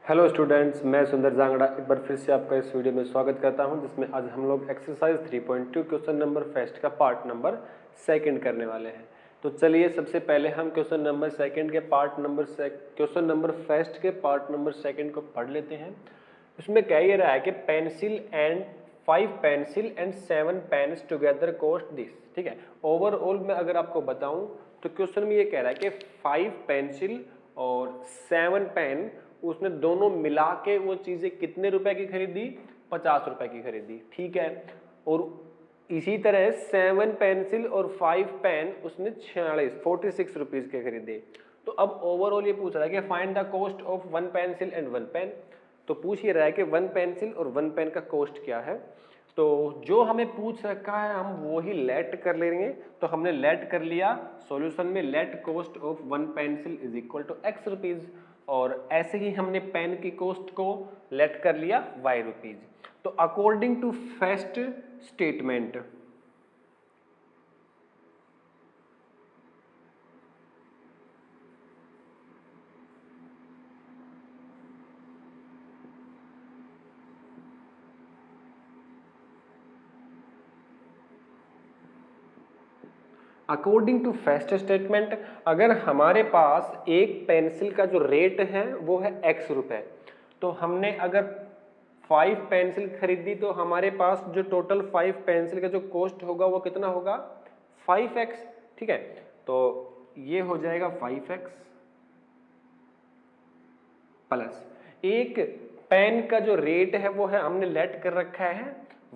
Hello students, मैं सुंदर जांगड़ा एक बार फिर से आपका इस वीडियो में स्वागत करता हूं, जिसमें आज हम लोग एक्सरसाइज 3.2 क्वेश्चन नंबर फर्स्ट का पार्ट नंबर सेकंड करने वाले हैं। तो चलिए सबसे पहले हम क्वेश्चन नंबर सेकंड के क्वेश्चन नंबर फर्स्ट के पार्ट नंबर सेकंड को पढ़ लेते हैं। उसमें कह ये रहा है कि five pencil and 7 pens together cost this. ठीक है, ओवरऑल में अगर आपको बताऊं तो क्वेश्चन में ये कह रहा है कि 5 पेंसिल और 7 पेन उसने दोनों मिला के वो चीजें कितने रुपए की खरीदी, 50 रुपए की खरीदी। ठीक है, और इसी तरह 7 पेंसिल और 5 पेन उसने 46 रुपीज के खरीदे। तो अब ओवरऑल ये पूछ रहा है कि find the cost of 1 pencil and 1 pen. तो पूछ ये रहा है कि 1 पेंसिल और 1 पेन का कॉस्ट क्या है। तो जो हमें पूछ रखा है हम वो ही लेट कर लेंगे। तो हमने लेट कर लिया सॉल्यूशन में, let cost of 1 pencil is equal to x rupees, और ऐसे ही हमने पेन की कॉस्ट को लेट कर लिया y रुपीज। तो according to first statement, according to first statement अगर हमारे पास एक पेंसिल का जो रेट है वो है x रुपए, तो हमने अगर 5 पेंसिल खरीदी तो हमारे पास जो टोटल 5 पेंसिल का जो कॉस्ट होगा वो कितना होगा, 5x। ठीक है, तो ये हो जाएगा 5x प्लस एक पेन का जो रेट है वो है हमने लेट कर रखा है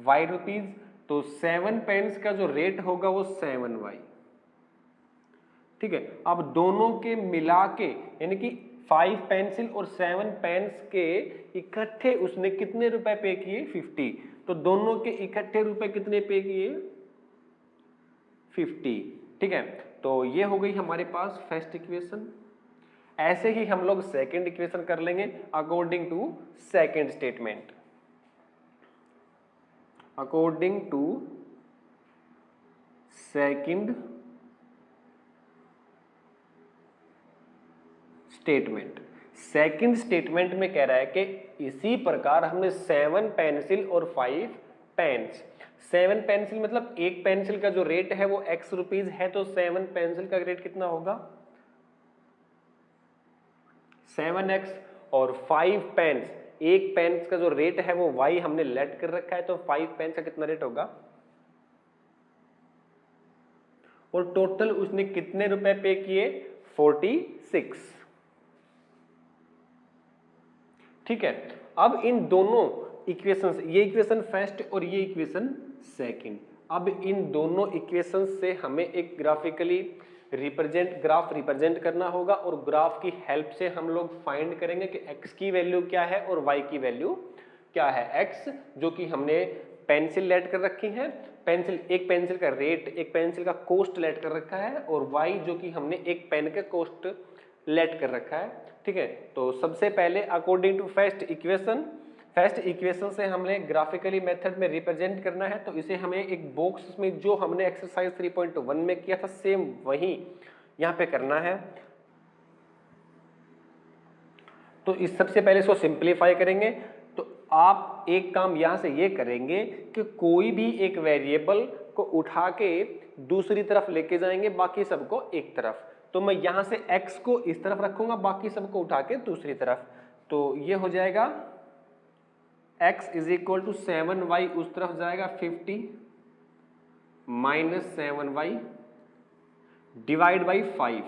y रुपीज, तो 7 पेन्स का जो रेट होगा वो 7y। ठीक है, अब दोनों के मिला के यानी कि 5 पेंसिल और 7 पेन्स के इकट्ठे उसने कितने रुपए पे किए, 50। तो दोनों के इकट्ठे रुपए कितने पे किए, 50। ठीक है, तो ये हो गई हमारे पास फर्स्ट इक्वेशन। ऐसे ही हम लोग सेकंड इक्वेशन कर लेंगे according to second statement. According to second statement, second statement में कह रहा है कि इसी प्रकार हमने 7 पेंसिल और 5 पेन्स, 7 पेंसिल मतलब एक पेंसिल का जो रेट है वो x रुपीज है, तो 7 पेंसिल का रेट कितना होगा, 7x, और 5 पेन्स, एक पेन्स का जो रेट है वो y हमने लेट कर रखा है, तो 5 पेन्स का कितना रेट होगा, और टोटल उसने कितने रुपए पे किए, 46। ठीक है, अब इन दोनों इक्वेशंस, ये इक्वेशन फर्स्ट और ये इक्वेशन सेकंड, अब इन दोनों इक्वेशन से हमें एक ग्राफिकली ग्राफ रिप्रेजेंट करना होगा, और ग्राफ की हेल्प से हम लोग फाइंड करेंगे कि x की वैल्यू क्या है और y की वैल्यू क्या है। x जो कि हमने पेंसिल लेट कर रखी है, एक पेंसिल का रेट, एक पेंसिल का कॉस्ट लेट कर रखा है, और y जो कि हमने एक पेन का कॉस्ट लेट कर रखा है। ठीक है, तो सबसे पहले अकॉर्डिंग टू फर्स्ट इक्वेशन से हमने ग्राफिकली मेथड में रिप्रेजेंट करना है, तो इसे हमें एक बॉक्स में जो हमने एक्सरसाइज 3.1 में किया था सेम वही यहां पे करना है। तो इस सबसे पहले इसको सिंप्लीफाई करेंगे। तो आप एक काम यहां से ये करेंगे कि कोई भी एक वेरिएबल को उठा के दूसरी तरफ लेके जाएंगे, बाकी सबको एक तरफ। तो मैं यहां से x को इस तरफ रखूंगा, बाकी सबको उठा के दूसरी तरफ। तो ये हो जाएगा x is equal to 7y, उस तरफ जाएगा 50 माइनस 7y डिवाइड बाई 5।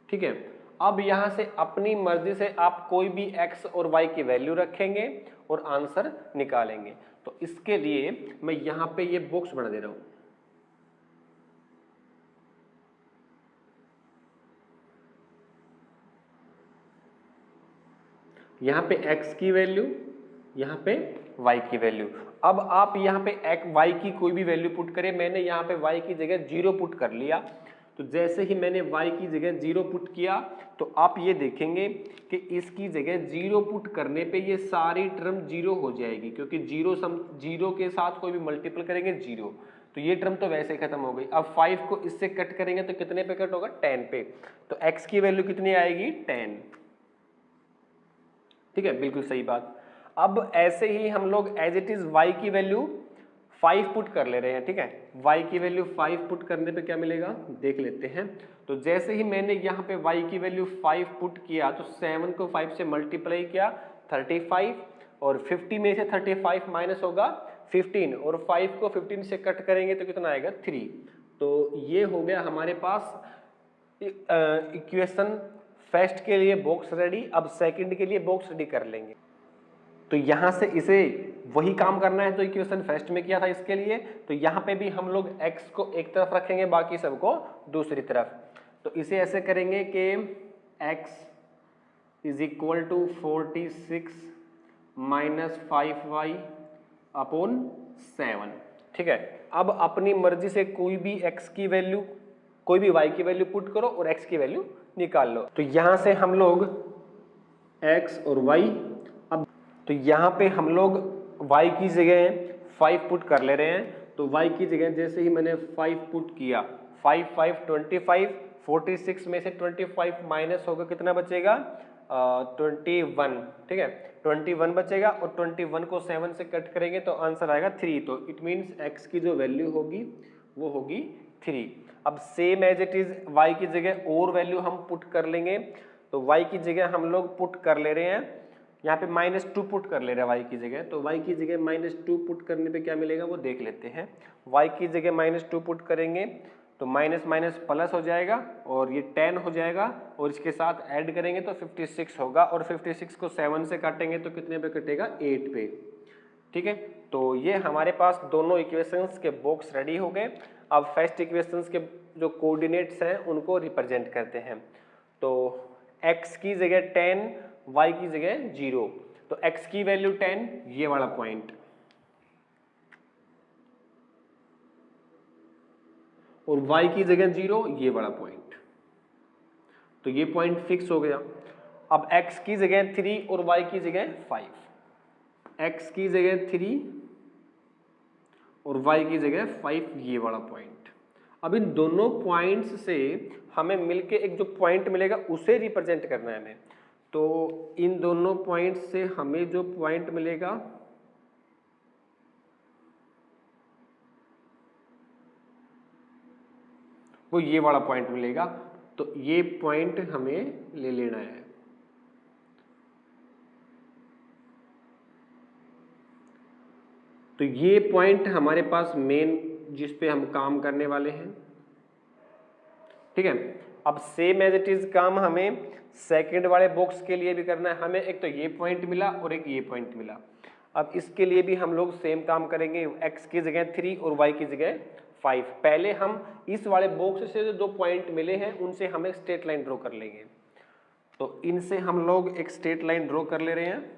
ठीक है, अब यहां से अपनी मर्जी से आप कोई भी x और y की वैल्यू रखेंगे और आंसर निकालेंगे। तो इसके लिए मैं यहां पे ये बॉक्स बना दे रहा हूं। यहां पे x की वैल्यू, यहां पे y की वैल्यू। अब आप यहां पे y की कोई भी वैल्यू पुट करें, मैंने यहां पे y की जगह 0 पुट कर लिया। तो जैसे ही मैंने y की जगह 0 पुट किया तो आप ये देखेंगे कि इसकी जगह 0 पुट करने पे ये सारी टर्म 0 हो जाएगी, क्योंकि 0 के साथ कोई भी मल्टीपल करेंगे 0, तो ये टर्म तो वैसे ही खत्म हो गई। अब 5 को इससे कट करेंगे तो कितने पे कट होगा, 10 पे। तो x की वैल्यू कितनी आएगी, 10। ठीक है, बिल्कुल सही बात। अब ऐसे ही हम लोग एज इट इज y की वैल्यू 5 पुट कर ले रहे हैं। ठीक है, y की वैल्यू 5 पुट करने पे क्या मिलेगा देख लेते हैं। तो जैसे ही मैंने यहाँ पे y की वैल्यू 5 पुट किया तो 7 को 5 से मल्टीप्लाई किया 35, और 50 में से 35 माइनस होगा 15, और 5 को 15 से कट करेंगे तो कितना आएगा 3। तो ये हो गया हमारे पास इक्वेशन फर्स्ट के लिए बॉक्स रेडी। अब सेकंड के लिए बॉक्स रेडी कर लेंगे। तो यहाँ से इसे वही काम करना है तो इक्वेशन फर्स्ट में किया था इसके लिए। तो यहाँ पे भी हम लोग x को एक तरफ रखेंगे, बाकी सबको दूसरी तरफ। तो इसे ऐसे करेंगे कि x is equal to 46 minus 5y upon 7। ठीक है, अब अपनी मर्जी से कोई भी x की वैल्यू, कोई भी y की वैल्यू पुट करो और x की वैल्यू निकाल लो। तो यहाँ से हम लोग x और y, अब तो यहाँ पे हम लोग y की जगह 5 पुट कर ले रहे हैं। तो y की जगह जैसे ही मैंने 5 पुट किया, 5 5 25, 46 में से 25 माइनस होगा कितना बचेगा 21। ठीक है, 21 बचेगा, और 21 को 7 से कट करेंगे तो आंसर आएगा 3। तो इट मीन्स x की जो वैल्यू होगी वो होगी 3। अब same as it is y की जगह और वैल्यू हम पुट कर लेंगे। तो y की जगह हम लोग पुट कर ले रहे हैं, यहाँ पे -2 पुट कर ले रहे हैं y की जगह। तो y की जगह -2 पुट करने पे क्या मिलेगा वो देख लेते हैं। y की जगह -2 पुट करेंगे तो माइनस माइनस प्लस हो जाएगा और ये 10 हो जाएगा, और इसके साथ ऐड करेंगे तो 56 होगा, और 56 को 7 से काटेंगे तो कितने पे कटेगा 8 पे। ठीक है, तो ये हमारे पास दोनों इक्वेशंस के बॉक्स रेडी हो गए। अब फर्स्ट इक्वेशंस के जो कोऑर्डिनेट्स हैं उनको रिप्रेजेंट करते हैं। तो x की जगह 10, y की जगह 0। तो x की वैल्यू 10, ये वाला पॉइंट, और y की जगह 0, ये वाला पॉइंट। तो ये पॉइंट फिक्स हो गया। अब x की जगह 3 और y की जगह 5, x की जगह 3 और y की जगह 5, ये वाला पॉइंट। अब इन दोनों पॉइंट्स से हमें मिलके एक जो पॉइंट मिलेगा उसे रिप्रेजेंट करना है हमें। तो इन दोनों पॉइंट्स से हमें जो पॉइंट मिलेगा वो ये वाला पॉइंट मिलेगा। तो ये पॉइंट हमें ले लेना है। तो ये पॉइंट हमारे पास मेन जिस पे हम काम करने वाले हैं। ठीक है, अब सेम एज इट इज काम हमें सेकंड वाले बॉक्स के लिए भी करना है। हमें एक तो ये पॉइंट मिला और एक ये पॉइंट मिला। अब इसके लिए भी हम लोग सेम काम करेंगे, x की जगह 3 और y की जगह 5। पहले हम इस वाले बॉक्स से जो 2 पॉइंट मिले हैं उनसे हम एक स्ट्रेट लाइन ड्रॉ कर लेंगे। तो इनसे हम लोग एक स्ट्रेट लाइन ड्रॉ कर ले रहे हैं।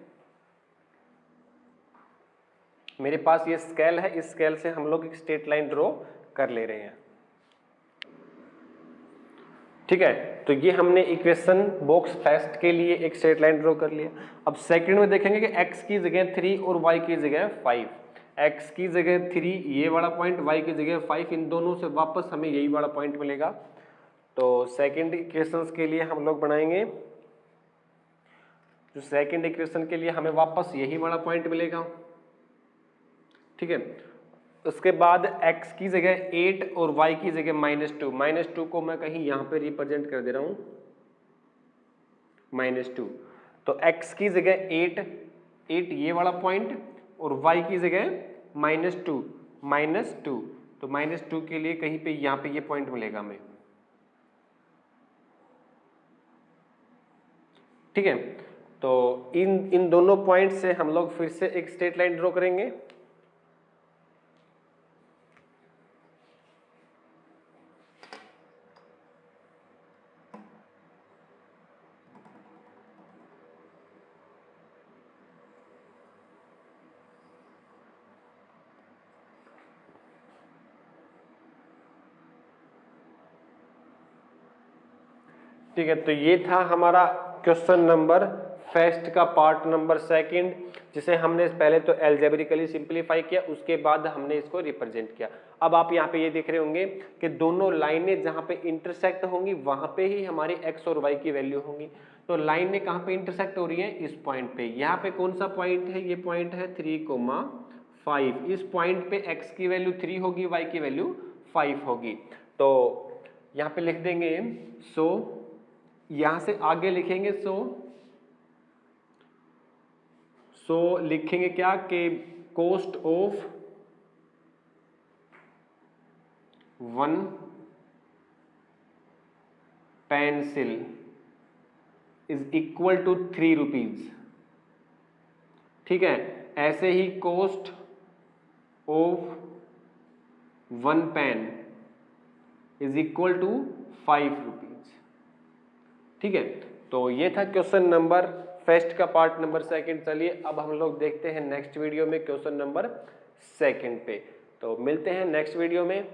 मेरे पास ये स्केल है, इस स्केल से हम लोग एक स्ट्रेट लाइन ड्रॉ कर ले रहे हैं। ठीक है, तो ये हमने इक्वेशन बॉक्स फर्स्ट के लिए एक स्ट्रेट लाइन ड्रॉ कर लिया। अब सेकंड में देखेंगे कि x की जगह 3 और y की जगह 5। x की जगह 3 ये वाला पॉइंट, y की जगह 5, इन दोनों से वापस हमें यही वाला पॉइंट मिलेगा। तो सेकंड इक्वेशंस के लिए हम लोग बनाएंगे, जो सेकंड इक्वेशन के लिए हमें वापस यही वाला पॉइंट मिलेगा। ठीक है, उसके बाद x की जगह 8 और y की जगह -2। -2 को मैं कहीं यहाँ पे रिप्रेजेंट कर दे रहा हूँ, -2। तो x की जगह 8 ये वाला पॉइंट, और y की जगह -2। तो -2 के लिए कहीं पे यहाँ पे ये पॉइंट मिलेगा हमें। ठीक है, तो इन दोनों पॉइंट से हम लोग फिर से एक स्ट्रेट लाइन ड्रॉ करेंगे। ठीक है, तो ये था हमारा क्वेश्चन नंबर फर्स्ट का पार्ट नंबर सेकंड, जिसे हमने पहले तो एल्जेब्रिकली सिंप्लीफाई किया, उसके बाद हमने इसको रिप्रेजेंट किया। अब आप यहाँ पे ये देख रहे होंगे कि दोनों लाइनें जहाँ पे इंटरसेक्ट होंगी वहाँ पे ही हमारी x और y की वैल्यू होंगी। तो लाइनें कहाँ पे इंटरसेक्ट हो रही है? इस पॉइंट पे। यहाँ पे कौन सा पॉइंट है? ये पॉइंट है 3,5। इस पॉइंट पे x की वैल्यू 3 होगी, y की वैल्यू 5 होगी। तो यहाँ पे लिख देंगे सो, यहाँ से आगे लिखेंगे सो लिखेंगे क्या कि cost of 1 pencil is equal to 3 rupees. ठीक है, ऐसे ही cost of 1 pen is equal to 5 rupees. ठीक है, तो ये था क्वेश्चन नंबर फर्स्ट का पार्ट नंबर सेकंड। चलिए अब हम लोग देखते हैं नेक्स्ट वीडियो में क्वेश्चन नंबर सेकंड पे। तो मिलते हैं नेक्स्ट वीडियो में।